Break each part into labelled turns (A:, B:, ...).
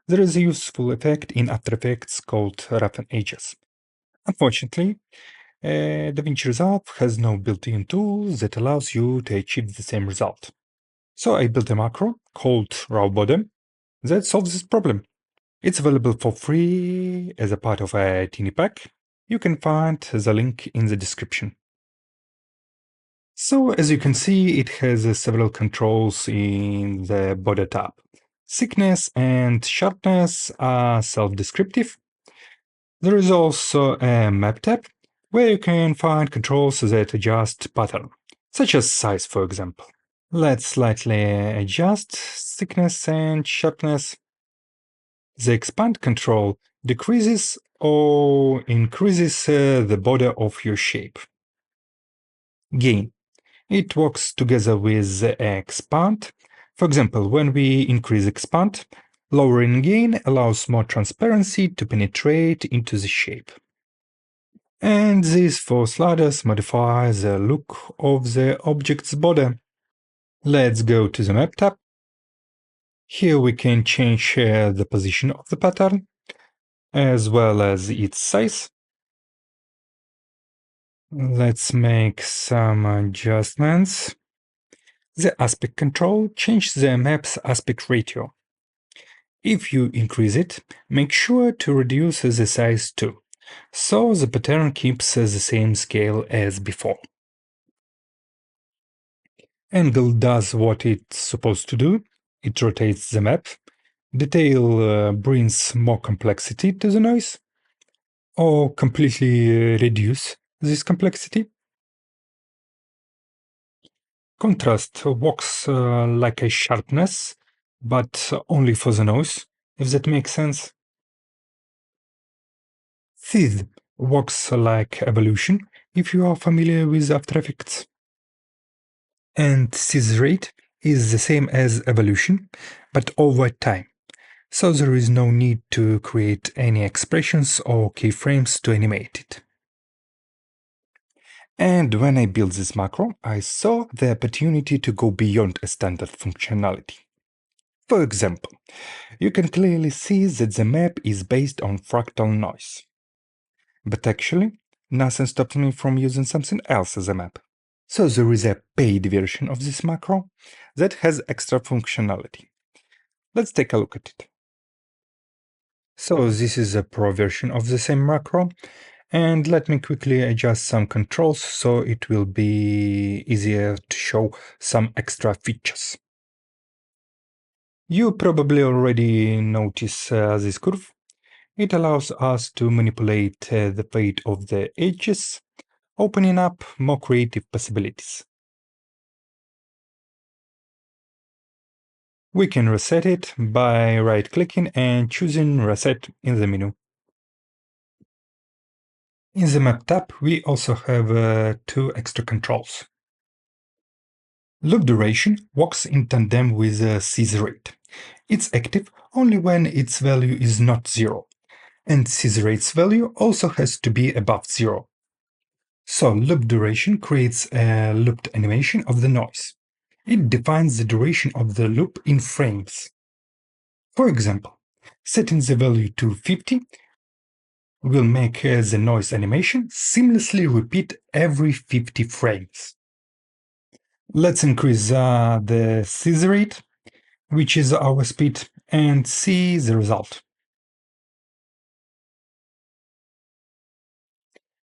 A: there is a useful effect in After Effects called Roughen Edges. Unfortunately, DaVinci Resolve has no built-in tool that allows you to achieve the same result. So I built a macro called Raw Bottom that solves this problem. It's available for free as a part of a teeny pack. You can find the link in the description. So as you can see, it has several controls in the border tab. Thickness and sharpness are self-descriptive. There is also a map tab, where you can find controls that adjust pattern, such as size, for example. Let's slightly adjust thickness and sharpness. The expand control decreases or increases the border of your shape. Gain. It works together with the expand. For example, when we increase expand, lowering gain allows more transparency to penetrate into the shape. And these four sliders modify the look of the object's border. Let's go to the Map tab. Here we can change the position of the pattern, as well as its size. Let's make some adjustments. The aspect control changes the map's aspect ratio. If you increase it, make sure to reduce the size too, so the pattern keeps the same scale as before. Angle does what it's supposed to do. It rotates the map. Detail brings more complexity to the noise, or completely reduce this complexity. Contrast works like a sharpness, but only for the noise, if that makes sense. Seethe works like evolution, if you are familiar with After Effects. And seethe rate is the same as evolution, but over time. So there is no need to create any expressions or keyframes to animate it. And when I built this macro, I saw the opportunity to go beyond a standard functionality. For example, you can clearly see that the map is based on fractal noise. But actually, nothing stops me from using something else as a map. So there is a paid version of this macro that has extra functionality. Let's take a look at it. So this is a pro version of the same macro, and let me quickly adjust some controls so it will be easier to show some extra features. You probably already notice this curve. It allows us to manipulate the fade of the edges, opening up more creative possibilities. We can reset it by right-clicking and choosing Reset in the menu. In the Map tab, we also have two extra controls. Loop duration works in tandem with seethe rate. It's active only when its value is not 0, and seethe rate's value also has to be above 0. So loop duration creates a looped animation of the noise. It defines the duration of the loop in frames. For example, setting the value to 50 will make the noise animation seamlessly repeat every 50 frames. Let's increase the seethe rate, which is our speed, and see the result.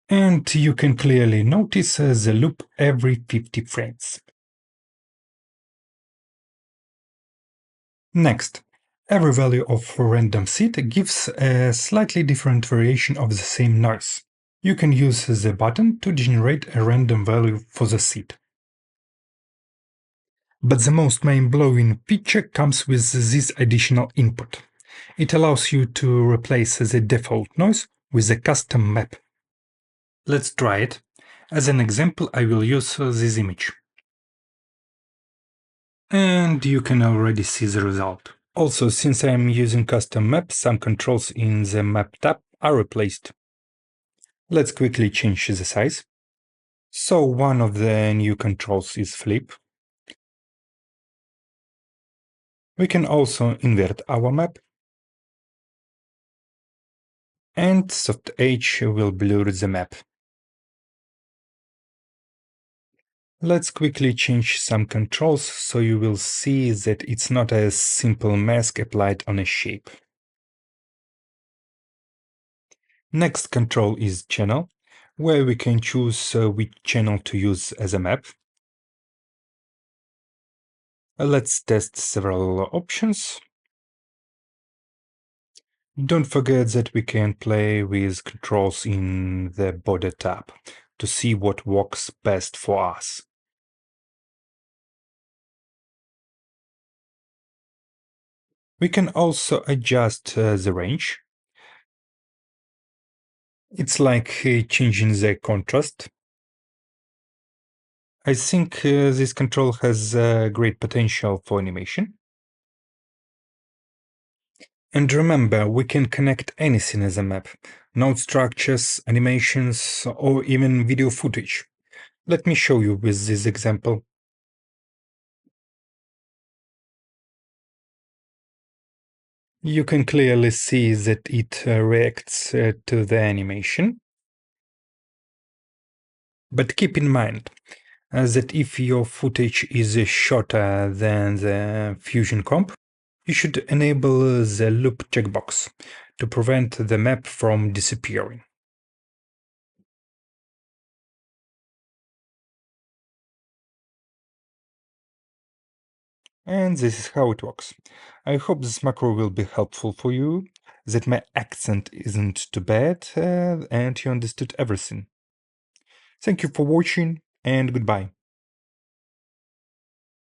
A: And you can clearly notice the loop every 50 frames. Next, every value of random seed gives a slightly different variation of the same noise. You can use the button to generate a random value for the seed. But the most mind-blowing feature comes with this additional input. It allows you to replace the default noise with a custom map. Let's try it. As an example, I will use this image. And you can already see the result. Also, since I am using custom map, some controls in the Map tab are replaced. Let's quickly change the size. So one of the new controls is flip. We can also invert our map. and soft edge will blur the map. Let's quickly change some controls so you will see that it's not a simple mask applied on a shape. Next control is channel, where we can choose which channel to use as a map. Let's test several options. Don't forget that we can play with controls in the border tab to see what works best for us. We can also adjust the range. It's like changing the contrast. I think this control has great potential for animation. And remember, we can connect anything as a map, node structures, animations, or even video footage. Let me show you with this example. You can clearly see that it reacts to the animation. But keep in mind that if your footage is shorter than the Fusion comp, you should enable the loop checkbox to prevent the map from disappearing. And this is how it works. I hope this macro will be helpful for you, that my accent isn't too bad, and you understood everything. Thank you for watching, and goodbye.